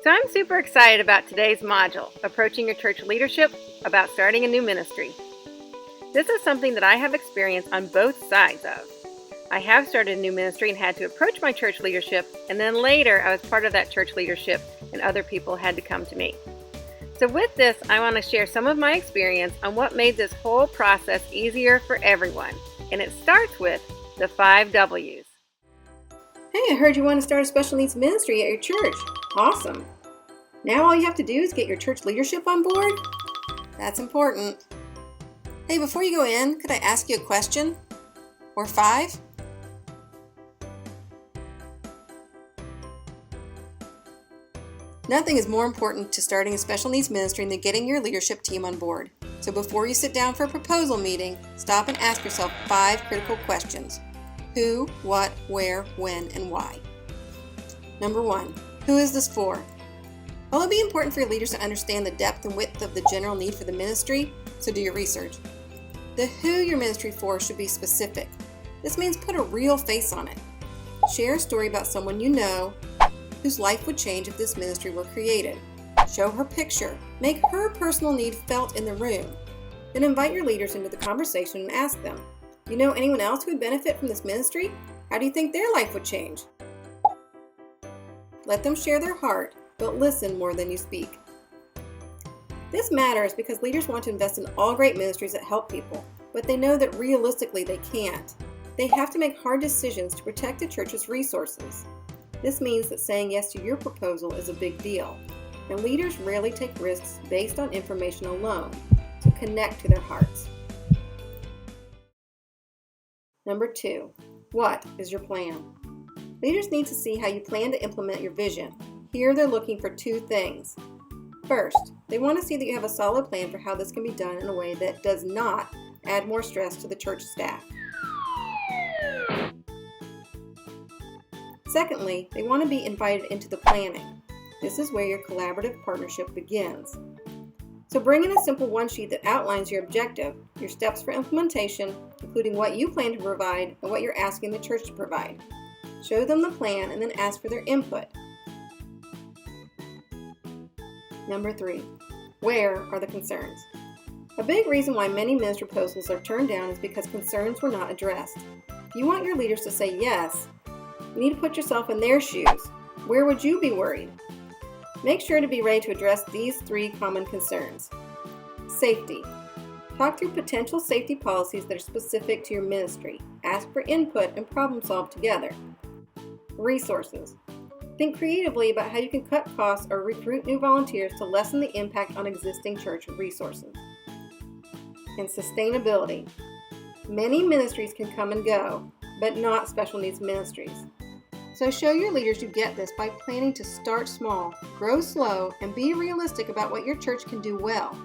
So I'm super excited about today's module, Approaching Your Church Leadership, about starting a new ministry. This is something that I have experienced on both sides of. I have started a new ministry and had to approach my church leadership, and then later I was part of that church leadership and other people had to come to me. So with this, I want to share some of my experience on what made this whole process easier for everyone. And it starts with the 5 W's. Hey, I heard you want to start a special needs ministry at your church. Awesome. Now all you have to do is get your church leadership on board? That's important. Hey, before you go in, could I ask you a question? Or 5? Nothing is more important to starting a special needs ministry than getting your leadership team on board. So before you sit down for a proposal meeting, stop and ask yourself 5 critical questions. Who, what, where, when, and why. Number 1, who is this for? While it'll be important for your leaders to understand the depth and width of the general need for the ministry, so do your research. The who your ministry for should be specific. This means put a real face on it. Share a story about someone you know whose life would change if this ministry were created. Show her picture. Make her personal need felt in the room. Then invite your leaders into the conversation and ask them, you know anyone else who would benefit from this ministry? How do you think their life would change? Let them share their heart, but listen more than you speak. This matters because leaders want to invest in all great ministries that help people, but they know that realistically they can't. They have to make hard decisions to protect the church's resources. This means that saying yes to your proposal is a big deal, and leaders rarely take risks based on information alone, so connect to their hearts. Number 2, what is your plan? Leaders need to see how you plan to implement your vision. Here they're looking for 2 things. First, they want to see that you have a solid plan for how this can be done in a way that does not add more stress to the church staff. Secondly, they want to be invited into the planning. This is where your collaborative partnership begins. So bring in a simple one-sheet that outlines your objective, your steps for implementation, including what you plan to provide and what you're asking the church to provide. Show them the plan and then ask for their input. Number 3, where are the concerns? A big reason why many ministry proposals are turned down is because concerns were not addressed. If you want your leaders to say yes, you need to put yourself in their shoes. Where would you be worried? Make sure to be ready to address these 3 common concerns. Safety. Talk through potential safety policies that are specific to your ministry. Ask for input and problem solve together. Resources. Think creatively about how you can cut costs or recruit new volunteers to lessen the impact on existing church resources. And sustainability. Many ministries can come and go, but not special needs ministries. So show your leaders you get this by planning to start small, grow slow, and be realistic about what your church can do well.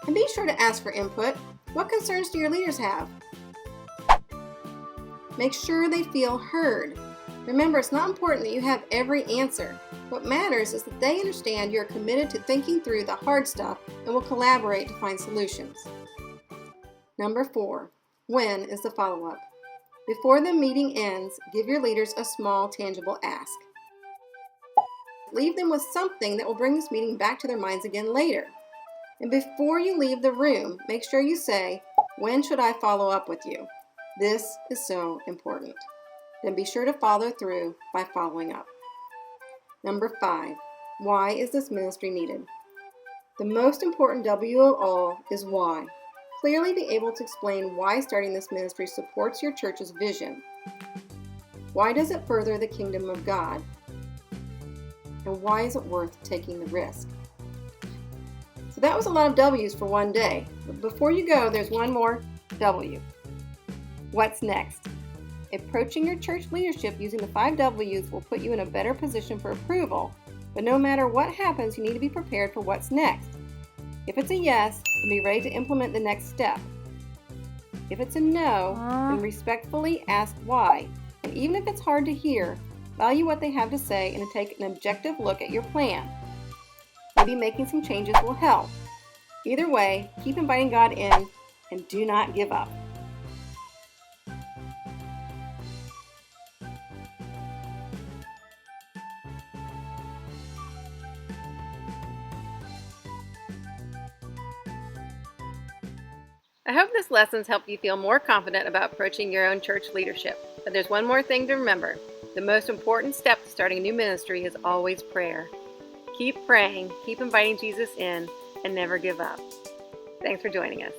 And be sure to ask for input. What concerns do your leaders have? Make sure they feel heard. Remember, it's not important that you have every answer. What matters is that they understand you're committed to thinking through the hard stuff and will collaborate to find solutions. Number 4, when is the follow-up? Before the meeting ends, give your leaders a small, tangible ask. Leave them with something that will bring this meeting back to their minds again later. And before you leave the room, make sure you say, when should I follow up with you? This is so important. Then be sure to follow through by following up. Number 5, why is this ministry needed? The most important W of all is why. Clearly be able to explain why starting this ministry supports your church's vision. Why does it further the kingdom of God? And why is it worth taking the risk? So that was a lot of W's for one day. But before you go, there's one more W. What's next? Approaching your church leadership using the 5 W's will put you in a better position for approval, but no matter what happens, you need to be prepared for what's next. If it's a yes, then be ready to implement the next step. If it's a no, then respectfully ask why. And even if it's hard to hear, value what they have to say and take an objective look at your plan. Maybe making some changes will help. Either way, keep inviting God in and do not give up. I hope this lesson's helped you feel more confident about approaching your own church leadership. But there's one more thing to remember. The most important step to starting a new ministry is always prayer. Keep praying, keep inviting Jesus in, and never give up. Thanks for joining us.